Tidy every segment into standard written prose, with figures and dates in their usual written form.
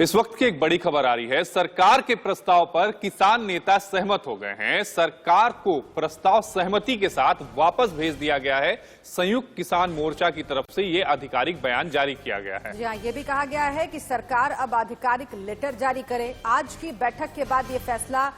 इस वक्त की एक बड़ी खबर आ रही है। सरकार के प्रस्ताव पर किसान नेता सहमत हो गए हैं। सरकार को प्रस्ताव सहमति के साथ वापस भेज दिया गया है। संयुक्त किसान मोर्चा की तरफ से यह आधिकारिक बयान जारी किया गया है। जी हाँ, ये भी कहा गया है कि सरकार अब आधिकारिक लेटर जारी करे। आज की बैठक के बाद ये फैसला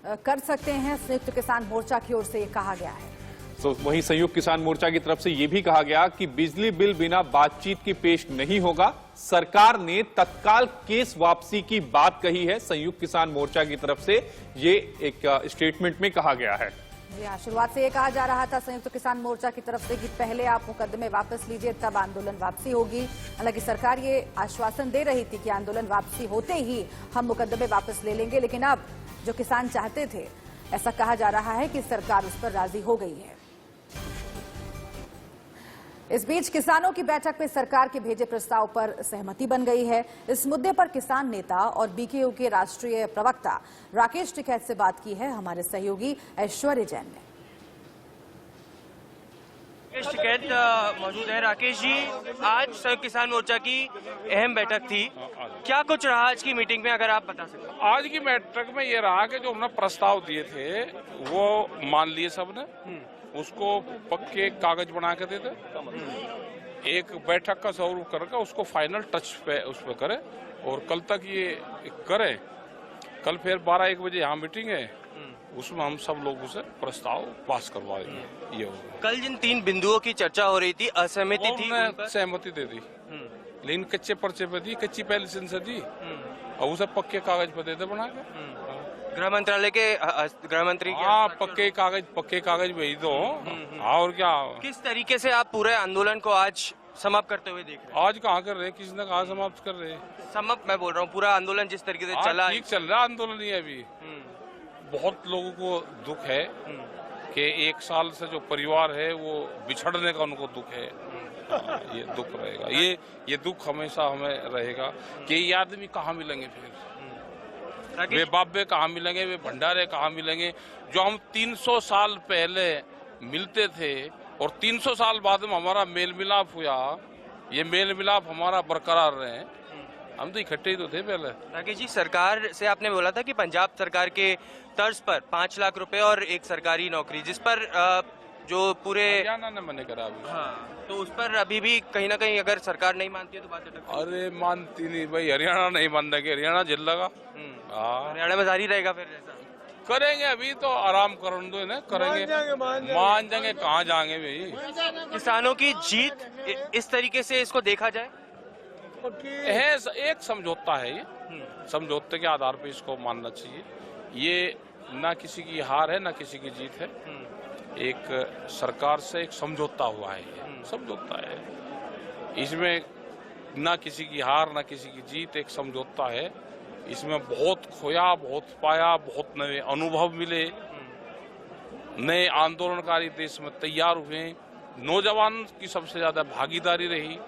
कर सकते हैं, संयुक्त किसान मोर्चा की ओर से ये कहा गया है। तो वहीं संयुक्त किसान मोर्चा की तरफ से यह भी कहा गया कि बिजली बिल बिना बातचीत के पेश नहीं होगा। सरकार ने तत्काल केस वापसी की बात कही है। संयुक्त किसान मोर्चा की तरफ से ये एक स्टेटमेंट में कहा गया है। जी हाँ, शुरुआत से ये कहा जा रहा था संयुक्त किसान मोर्चा की तरफ से कि पहले आप मुकदमे वापस लीजिए, तब आंदोलन वापसी होगी। हालांकि सरकार ये आश्वासन दे रही थी कि आंदोलन वापसी होते ही हम मुकदमे वापस ले लेंगे, लेकिन अब जो किसान चाहते थे, ऐसा कहा जा रहा है कि सरकार उस पर राजी हो गई है। इस बीच किसानों की बैठक में सरकार के भेजे प्रस्ताव पर सहमति बन गई है। इस मुद्दे पर किसान नेता और बीकेयू के राष्ट्रीय प्रवक्ता राकेश टिकैत से बात की है हमारे सहयोगी ऐश्वर्य जैन ने। राकेश टिकैत मौजूद है। राकेश जी, आज संयुक्त किसान मोर्चा की अहम बैठक थी, क्या कुछ रहा आज की मीटिंग में, अगर आप बता सकें? आज की बैठक में ये रहा कि जो हमने प्रस्ताव दिए थे वो मान लिए सबने, उसको पक्के कागज बना के दे दे, एक बैठक का स्वरूप करके उसको फाइनल टच पे उस पर करे और कल तक ये करें। कल फिर 12-1 बजे यहाँ मीटिंग है, उसमें हम सब लोग उसे प्रस्ताव पास करवा देंगे। ये होगा। कल जिन 3 बिंदुओं की चर्चा हो रही थी, असहमति थी, सहमति दे दी, लेकिन कच्चे पर्चे पे दी, कच्ची पहले से दी और उसे पक्के कागज पे दे दे बना के। गृह मंत्रालय के गृह मंत्री पक्के कागज भेज दो। और क्या, किस तरीके से आप पूरे आंदोलन को आज समाप्त करते हुए देख रहे हैं? आज कहाँ कर रहे, किसने कहा समाप्त कर रहे? समाप्त मैं बोल रहा हूँ, पूरा आंदोलन जिस तरीके से चला, ठीक चल रहा आंदोलन। ये अभी बहुत लोगों को दुख है कि 1 साल से जो परिवार है वो बिछड़ने का उनको दुख है। ये दुख रहेगा, ये दुख हमेशा हमें रहेगा कि ये आदमी कहाँ मिलेंगे फिर, वे बाबे कहाँ मिलेंगे, वे भंडारे कहाँ मिलेंगे, जो हम 300 साल पहले मिलते थे और 300 साल बाद में हमारा मेल मिलाप हुआ। ये मेल मिलाप हमारा बरकरार रहे। हम तो इकट्ठे ही तो थे पहले। राकेश जी, सरकार से आपने बोला था कि पंजाब सरकार के तर्ज पर 5 लाख रुपए और एक सरकारी नौकरी, जिस पर जो पूरे हरियाणा ने मना करा अभी। हाँ, तो उस पर अभी भी कहीं ना कहीं अगर सरकार नहीं मानती है तो बात अटकती है। अरे मानती नहीं भाई, हरियाणा नहीं मान देगी, हरियाणा झेल लगा। हरियाणा में जारी रहेगा फिर ऐसा करेंगे। अभी तो आराम करने दो ना, करेंगे, मान जाएंगे। कहाँ जाएंगे भाई? किसानों की जीत इस तरीके से इसको देखा जाए है, एक समझौता है। ये समझौते के आधार पर इसको मानना चाहिए। ये ना किसी की हार है ना किसी की जीत है, एक सरकार से एक समझौता हुआ है। ये समझौता है, इसमें ना किसी की हार ना किसी की जीत, एक समझौता है। इसमें बहुत खोया, बहुत पाया, बहुत नए अनुभव मिले, नए आंदोलनकारी देश में तैयार हुए। नौजवान की सबसे ज्यादा भागीदारी रही।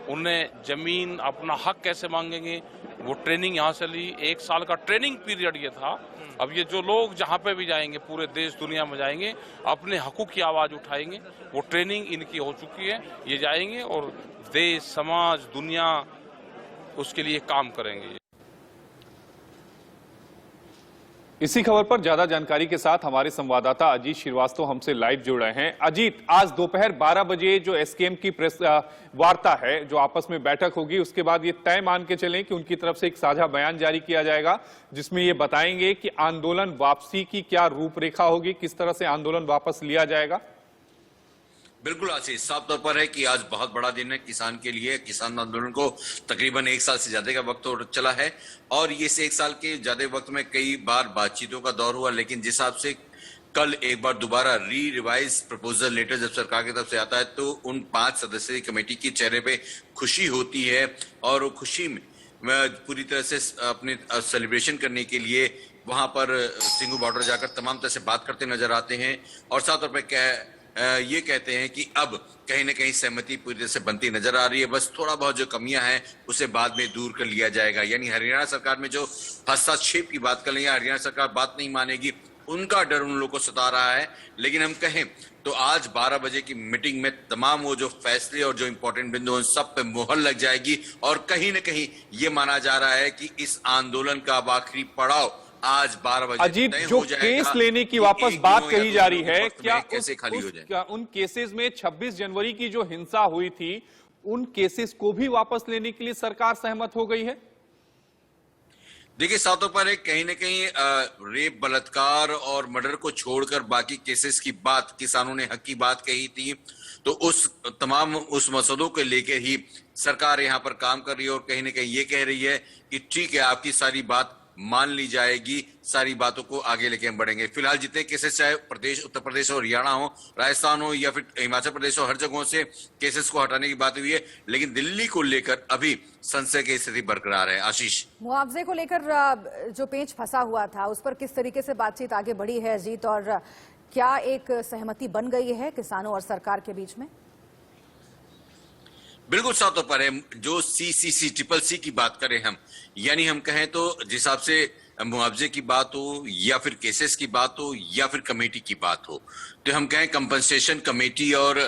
उन्हें जमीन, अपना हक कैसे मांगेंगे, वो ट्रेनिंग यहाँ से ली। 1 साल का ट्रेनिंग पीरियड ये था। अब ये जो लोग जहाँ पे भी जाएंगे, पूरे देश दुनिया में जाएंगे, अपने हकों की आवाज उठाएंगे। वो ट्रेनिंग इनकी हो चुकी है। ये जाएंगे और देश, समाज, दुनिया उसके लिए काम करेंगे। इसी खबर पर ज्यादा जानकारी के साथ हमारे संवाददाता अजीत श्रीवास्तव हमसे लाइव जुड़ रहे हैं। अजीत, आज दोपहर 12 बजे जो एसकेएम की प्रेस वार्ता है, जो आपस में बैठक होगी, उसके बाद ये तय मान के चलें कि उनकी तरफ से एक साझा बयान जारी किया जाएगा, जिसमें ये बताएंगे कि आंदोलन वापसी की क्या रूपरेखा होगी, किस तरह से आंदोलन वापस लिया जाएगा। बिल्कुल आशीष, साफ तौर पर है कि आज बहुत बड़ा दिन है किसान के लिए। किसान आंदोलन को तकरीबन 1 साल से ज्यादा का वक्त चला है और ये इस 1 साल के ज्यादा वक्त में कई बार बातचीतों का दौर हुआ, लेकिन जिस हिसाब से कल एक बार दोबारा रिवाइज प्रपोजल लेटर जब सरकार की तरफ से आता है तो उन 5 सदस्यीय कमेटी के चेहरे पे खुशी होती है और वो खुशी में पूरी तरह से अपने सेलिब्रेशन करने के लिए वहां पर सिंघू बॉर्डर जाकर तमाम तरह से बात करते नजर आते हैं और साफ तौर पर ये कहते हैं कि अब कहीं ना कहीं सहमति पूरी तरह से बनती नजर आ रही है। बस थोड़ा बहुत जो कमियां हैं उसे बाद में दूर कर लिया जाएगा। यानी हरियाणा सरकार में जो हस्तक्षेप की बात कर रही है, हरियाणा सरकार बात नहीं मानेगी, उनका डर उन लोगों को सता रहा है। लेकिन हम कहें तो आज 12 बजे की मीटिंग में तमाम वो जो फैसले और जो इंपॉर्टेंट बिंदु हैं, उन सब पे मुहर लग जाएगी और कहीं न कहीं ये माना जा रहा है कि इस आंदोलन का अब आखिरी पड़ाव आज 12 बजे अजीत, तय जो हो जाएगा केस लेने की कि वापस एक बात दिनों या कही दो जा रही दिनों के है, वक्त क्या में कैसे खाली हो जाए? क्या उन केसेस में 26 जनवरी की जो हिंसा हुई थी, उन केसेस को भी वापस लेने के लिए सरकार सहमत हो गई है? देखिए, सातों पर है कहीं न कहीं रेप, बलात्कार और मर्डर को छोड़कर बाकी केसेस की बात, किसानों ने हक की बात कही थी, तो उस मसौदों को लेकर ही सरकार यहाँ पर काम कर रही है और कहीं न कहीं ये कह रही है कि ठीक है, आपकी सारी बात मान ली जाएगी, सारी बातों को आगे लेके हम बढ़ेंगे। फिलहाल जितने केसेस चाहे उत्तर प्रदेश हो, हरियाणा हो, राजस्थान हो या फिर हिमाचल प्रदेश हो, हर जगहों से केसेस को हटाने की बात हुई है, लेकिन दिल्ली को लेकर अभी संशय की स्थिति बरकरार है। आशीष, मुआवजे को लेकर जो पेंच फंसा हुआ था, उस पर किस तरीके से बातचीत आगे बढ़ी है अजीत, और क्या एक सहमति बन गई है किसानों और सरकार के बीच में? बिल्कुल सातों पर है। जो ट्रिपल सी की बात करें हम, यानी हम कहें तो जिस हिसाब से मुआवजे की बात हो या फिर केसेस की बात हो या फिर कमेटी की बात हो, तो हम कहें कंपनसेशन कमेटी और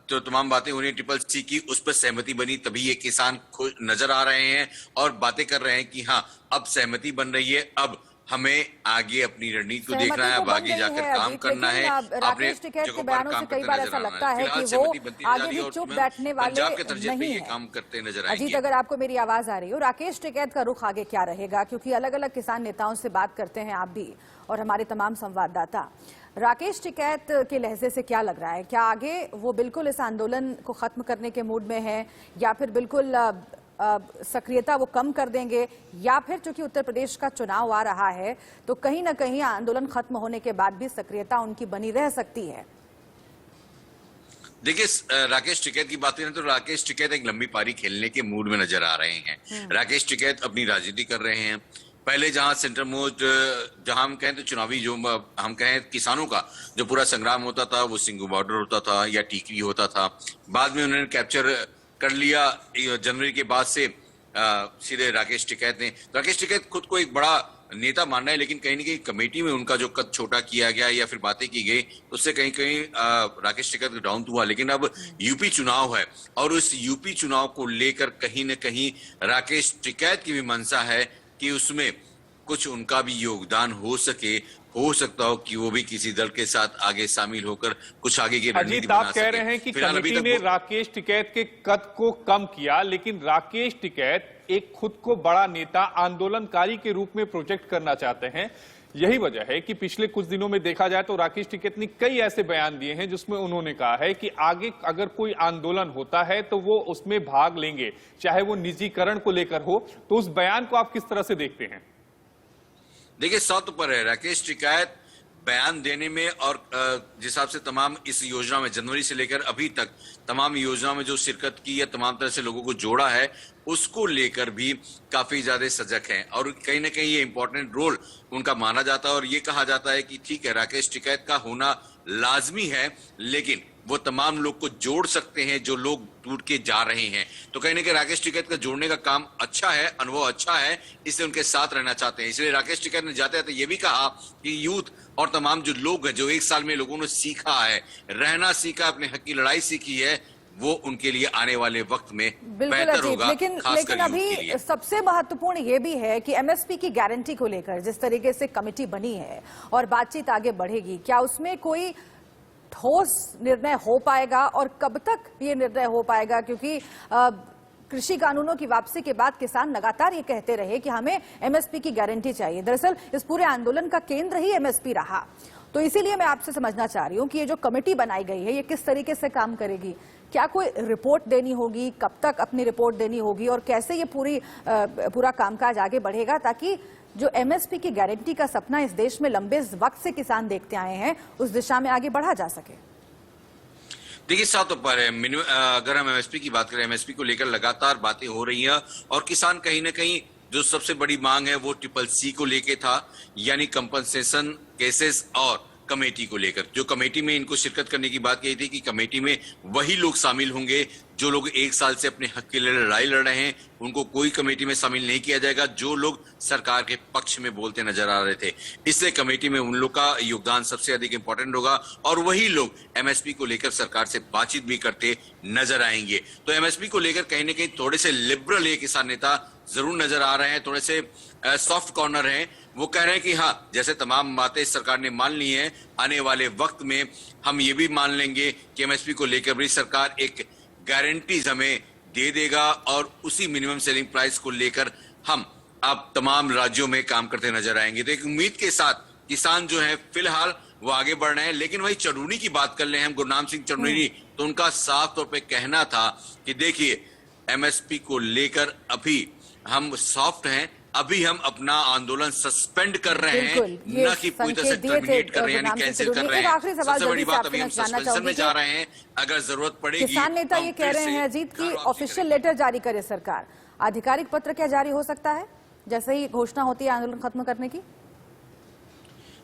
तो तमाम बातें उन्हें ट्रिपल सी की, उस पर सहमति बनी, तभी ये किसान खुश नजर आ रहे हैं और बातें कर रहे हैं कि हाँ, अब सहमति बन रही है, अब हमें आगे अपनी रणनीति को देखना है, अब आगे जाकर काम करना है। राकेश टिकैत के बयानों से कई बार ऐसा लगता है कि वो आगे भी चुप बैठने वाले नहीं है। काम करते नजर आएंगे। अजीत, अगर आपको मेरी आवाज आ रही हो, राकेश टिकैत का रुख आगे क्या रहेगा? क्योंकि अलग अलग किसान नेताओं से बात करते हैं आप भी और हमारे तमाम संवाददाता। राकेश टिकैत के लहजे से क्या लग रहा है? क्या आगे वो बिल्कुल इस आंदोलन को खत्म करने के मूड में है, या फिर बिल्कुल सक्रियता वो कम कर देंगे, या फिर चूंकि उत्तर प्रदेश का चुनाव आ रहा है तो कहीं ना कहीं आंदोलन खत्म होने के बाद भी सक्रियता उनकी बनी रह सकती है? देखिए, राकेश टिकैत की बात करें तो राकेश टिकैत एक लंबी पारी खेलने के मूड में नजर आ रहे हैं। राकेश टिकैत अपनी राजनीति कर रहे हैं। पहले जहां सेंटर मोस्ट, जहां हम कहें तो चुनावी, जो हम कहें किसानों का जो पूरा संग्राम होता था, वो सिंगू बॉर्डर होता था या टीकरी होता था। बाद में उन्होंने कैप्चर कर लिया जनवरी के बाद से सीधे राकेश टिकैत ने। राकेश टिकैत खुद को एक बड़ा नेता मान रहे हैं, लेकिन कहीं ना कहीं कमेटी में उनका जो कद छोटा किया गया या फिर बातें की गई, उससे कहीं कहीं राकेश टिकैत डाउन हुआ। लेकिन अब यूपी चुनाव है और उस यूपी चुनाव को लेकर कहीं न कहीं राकेश टिकैत की भी मंशा है कि उसमें कुछ उनका भी योगदान हो सके। हो सकता हो कि वो भी किसी दल के साथ आगे शामिल होकर कुछ आगे की रणनीति बना सके। आप कह रहे हैं कि कमेटी ने राकेश टिकैत के कद को कम किया, लेकिन राकेश टिकैत एक खुद को बड़ा नेता, आंदोलनकारी के रूप में प्रोजेक्ट करना चाहते हैं। यही वजह है कि पिछले कुछ दिनों में देखा जाए तो राकेश टिकैत ने कई ऐसे बयान दिए हैं जिसमें उन्होंने कहा है कि आगे अगर कोई आंदोलन होता है तो वो उसमें भाग लेंगे, चाहे वो निजीकरण को लेकर हो। तो उस बयान को आप किस तरह से देखते हैं? देखिए, सौत पर है राकेश टिकैत बयान देने में, और जिस हिसाब से तमाम इस योजना में जनवरी से लेकर अभी तक तमाम योजना में जो शिरकत की या तमाम तरह से लोगों को जोड़ा है, उसको लेकर भी काफी ज्यादा सजग हैं और कहीं ना कहीं ये इंपॉर्टेंट रोल उनका माना जाता है। और ये कहा जाता है कि ठीक है, राकेश टिकैत का होना लाजमी है, लेकिन वो तमाम लोग को जोड़ सकते हैं जो लोग टूट के जा रहे हैं। तो कहीं ना कहीं राकेश टिकैत का जोड़ने का काम अच्छा है, अनुभव अच्छा है, इसलिए उनके साथ रहना चाहते हैं। इसलिए राकेश टिकैत ने जाते जाते ये भी कहा कि यूथ और तमाम जो लोग हैं, जो एक साल में लोगों ने सीखा है, रहना सीखा, अपने हक की लड़ाई सीखी है, वो उनके लिए आने वाले वक्त में बेहतर होगा। लेकिन अभी सबसे महत्वपूर्ण ये भी है कि एमएसपी की गारंटी को लेकर जिस तरीके से कमेटी बनी है और बातचीत आगे बढ़ेगी, क्या उसमें कोई ठोस निर्णय हो पाएगा और कब तक ये निर्णय हो पाएगा? क्योंकि कृषि कानूनों की वापसी के बाद किसान लगातार ये कहते रहे कि हमें एमएसपी की गारंटी चाहिए। दरअसल इस पूरे आंदोलन का केंद्र ही एमएसपी रहा। तो इसीलिए मैं आपसे समझना चाह रही हूं कि ये जो कमेटी बनाई गई है, ये किस तरीके से काम करेगी? क्या कोई रिपोर्ट देनी होगी? कब तक अपनी रिपोर्ट देनी होगी? और कैसे ये पूरा कामकाज आगे बढ़ेगा ताकि जो एमएसपी की गारंटी का सपना इस देश में लंबे वक्त से किसान देखते आए हैं, उस दिशा में आगे बढ़ा जा सके? देखिए, सातों पर है। अगर हम एमएसपी की बात करें, एमएसपी को लेकर लगातार बातें हो रही हैं और किसान कहीं ना कहीं जो सबसे बड़ी मांग है वो ट्रिपल सी को लेके था, यानी कंपनसेशन, केसेस और कमेटी को लेकर। जो कमेटी में इनको शिरकत करने की बात कही थी कि कमेटी में वही लोग शामिल होंगे जो लोग एक साल से अपने हक के लिए लड़ाई लड़ रहे हैं उनको कोई कमेटी में शामिल नहीं किया जाएगा, जो लोग सरकार के पक्ष में बोलते नजर आ रहे थे। इसलिए कमेटी में उन लोग का योगदान सबसे अधिक इंपॉर्टेंट होगा और वही लोग एमएसपी को लेकर सरकार से बातचीत भी करते नजर आएंगे। तो एमएसपी को लेकर कहीं ना कहीं थोड़े से लिबरल ये किसान नेता जरूर नजर आ रहे हैं, थोड़े से सॉफ्ट कॉर्नर हैं। वो कह रहे हैं कि हाँ, जैसे तमाम बातें सरकार ने मान ली हैं, आने वाले वक्त में हम ये भी मान लेंगे कि एमएसपी को लेकर भी सरकार एक गारंटीज हमें दे देगा और उसी मिनिमम सेलिंग प्राइस को लेकर हम अब तमाम राज्यों में काम करते नजर आएंगे। तो एक उम्मीद के साथ किसान जो है फिलहाल वो आगे बढ़ रहे हैं। लेकिन वही चढ़ूनी की बात कर ले हम, गुरनाम सिंह चढ़ूनी, तो उनका साफ तौर पे कहना था कि देखिए एमएसपी को लेकर अभी हम सॉफ्ट हैं, अभी हम अपना आंदोलन सस्पेंड कर रहे हैं, न कि पूरी तरह से टर्मिनेट कर रहे हैं, यानी कैंसिल कर रहे हैं। सबसे बड़ी बात अभी हम सस्पेंशन में जा रहे हैं, अगर जरूरत पड़ेगी। किसान नेता ये कह रहे हैं अजीत की ऑफिशियल लेटर जारी करे सरकार, आधिकारिक पत्र क्या जारी हो सकता है जैसे ही घोषणा होती है आंदोलन खत्म करने की?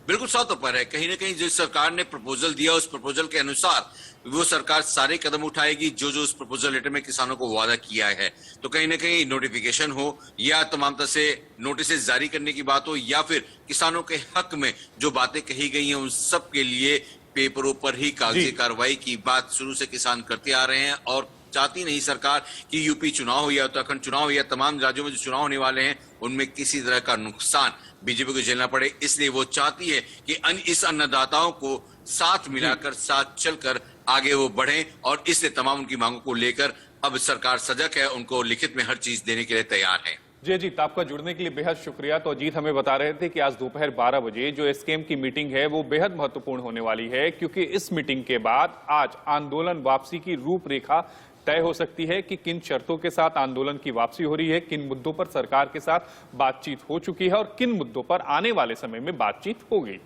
बिल्कुल साफ तौर पर है, कहीं ना कहीं जो सरकार ने प्रपोजल दिया उस प्रपोजल के अनुसार वो सरकार सारे कदम उठाएगी जो जो उस प्रपोजल लेटर में किसानों को वादा किया है। तो कहीं ना कहीं नोटिफिकेशन हो या तमाम तरह से नोटिस जारी करने की बात हो या फिर किसानों के हक में जो बातें कही गई हैं उन सब के लिए पेपरों पर ही कागजी कार्रवाई की बात शुरू से किसान करते आ रहे हैं। और चाहती नहीं सरकार कि यूपी चुनाव हो या उत्तराखंड चुनाव हो या तमाम राज्यों में जो चुनाव होने वाले हैं उनमें किसी तरह का नुकसान बीजेपी को झेलना पड़े। इसलिए वो चाहती है कि इस अन्नदाताओं को साथ मिलाकर साथ चलकर आगे वो बढ़े और इसलिए तमाम उनकी मांगों को लेकर अब सरकार सजग है, उनको लिखित में हर चीज देने के लिए तैयार है। जी अजीत, आपका जुड़ने के लिए बेहद शुक्रिया। तो अजीत हमें बता रहे थे कि आज दोपहर 12 बजे जो एसकेएम की मीटिंग है वो बेहद महत्वपूर्ण होने वाली है, क्योंकि इस मीटिंग के बाद आज आंदोलन वापसी की रूपरेखा तय हो सकती है कि किन शर्तों के साथ आंदोलन की वापसी हो रही है, किन मुद्दों पर सरकार के साथ बातचीत हो चुकी है और किन मुद्दों पर आने वाले समय में बातचीत होगी।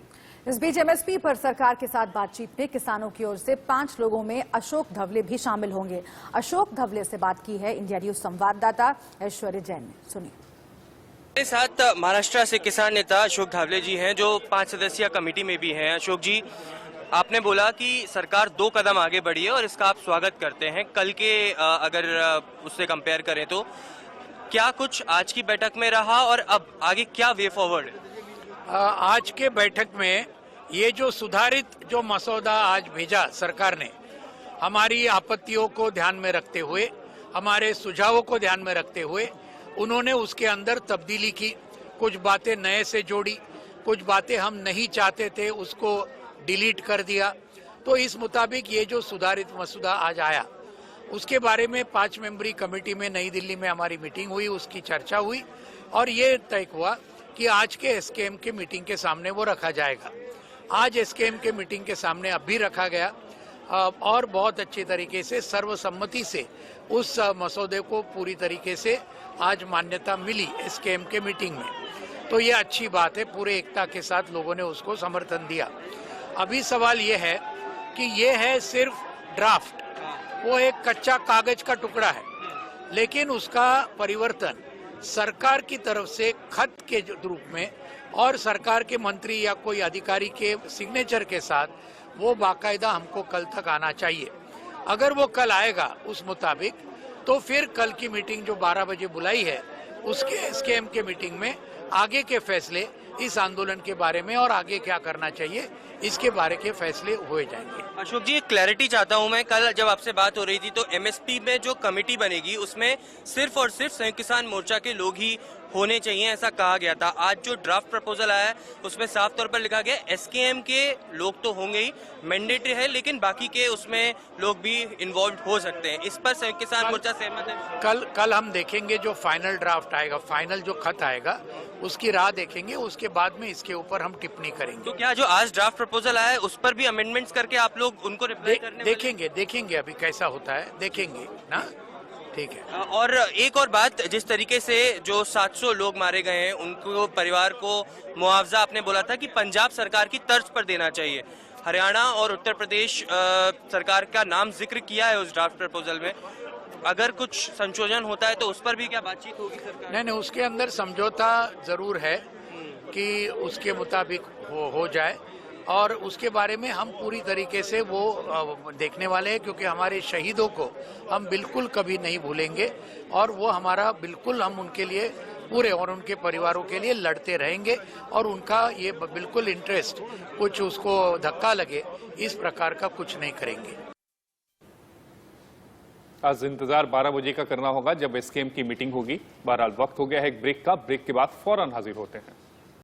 इस बीच एमएसपी पर सरकार के साथ बातचीत में किसानों की ओर से 5 लोगों में अशोक धवले भी शामिल होंगे। अशोक धवले से बात की है इंडिया न्यूज संवाददाता ऐश्वर्य जैन ने, सुनिए। मेरे साथ महाराष्ट्र से किसान नेता अशोक धावले जी हैं जो 5 सदस्यीय कमेटी में भी हैं। अशोक जी, आपने बोला कि सरकार 2 कदम आगे बढ़ी है और इसका आप स्वागत करते हैं। कल के अगर उससे कंपेयर करें तो क्या कुछ आज की बैठक में रहा और अब आगे क्या वे फॉरवर्ड है? आज के बैठक में ये जो सुधारित जो मसौदा आज भेजा सरकार ने, हमारी आपत्तियों को ध्यान में रखते हुए, हमारे सुझावों को ध्यान में रखते हुए उन्होंने उसके अंदर तब्दीली की, कुछ बातें नए से जोड़ी, कुछ बातें हम नहीं चाहते थे उसको डिलीट कर दिया। तो इस मुताबिक ये जो सुधारित मसौदा आज आया उसके बारे में 5 मेंबरी कमेटी में नई दिल्ली में हमारी मीटिंग हुई, उसकी चर्चा हुई और ये तय हुआ कि आज के एसकेएम के मीटिंग के सामने वो रखा जाएगा। आज एसकेएम के मीटिंग के सामने अब भी रखा गया और बहुत अच्छी तरीके से सर्वसम्मति से उस मसौदे को पूरी तरीके से आज मान्यता मिली एसकेएम के मीटिंग में। तो ये अच्छी बात है, पूरे एकता के साथ लोगों ने उसको समर्थन दिया। अभी सवाल ये है कि ये है सिर्फ ड्राफ्ट, वो एक कच्चा कागज का टुकड़ा है, लेकिन उसका परिवर्तन सरकार की तरफ से खत के रूप में और सरकार के मंत्री या कोई अधिकारी के सिग्नेचर के साथ वो बाकायदा हमको कल तक आना चाहिए। अगर वो कल आएगा उस मुताबिक तो फिर कल की मीटिंग जो 12 बजे बुलाई है उसके एसकेएम के मीटिंग में आगे के फैसले इस आंदोलन के बारे में और आगे क्या करना चाहिए इसके बारे के फैसले हुए जाएंगे। अशोक जी, क्लैरिटी चाहता हूं मैं। कल जब आपसे बात हो रही थी तो एमएसपी में जो कमेटी बनेगी उसमें सिर्फ और सिर्फ संयुक्त किसान मोर्चा के लोग ही होने चाहिए, ऐसा कहा गया था। आज जो ड्राफ्ट प्रपोजल आया है उसमें साफ तौर पर लिखा गया एसकेएम के लोग तो होंगे ही, मैंडेटरी है, लेकिन बाकी के उसमें लोग भी इन्वॉल्व हो सकते हैं। इस पर संयुक्त किसान मोर्चा सहमत है? कल हम देखेंगे जो फाइनल ड्राफ्ट आएगा, फाइनल जो खत आएगा उसकी राह देखेंगे, उसके बाद में इसके ऊपर हम टिप्पणी करेंगे। तो क्या जो आज ड्राफ्ट प्रपोजल आया है उस पर भी अमेंडमेंट्स करके आप लोग उनको रिप्लाई करने देखेंगे अभी कैसा होता है, देखेंगे ना। ठीक है। और एक और बात, जिस तरीके से जो 700 लोग मारे गए हैं उनको परिवार को मुआवजा आपने बोला था कि पंजाब सरकार की तर्ज पर देना चाहिए, हरियाणा और उत्तर प्रदेश सरकार का नाम जिक्र किया है उस ड्राफ्ट प्रपोजल में। अगर कुछ संशोधन होता है तो उस पर भी क्या बातचीत होगी सरकार? नहीं, उसके अंदर समझौता जरूर है कि उसके मुताबिक हो जाए, और उसके बारे में हम पूरी तरीके से वो देखने वाले हैं, क्योंकि हमारे शहीदों को हम बिल्कुल कभी नहीं भूलेंगे और वो हमारा बिल्कुल हम उनके लिए पूरे और उनके परिवारों के लिए लड़ते रहेंगे और उनका ये बिल्कुल इंटरेस्ट कुछ उसको धक्का लगे इस प्रकार का कुछ नहीं करेंगे। आज इंतजार 12 बजे का करना होगा जब एसकेएम की मीटिंग होगी। बहरहाल वक्त हो गया है एक ब्रेक का। ब्रेक के बाद फौरन हाजिर होते हैं।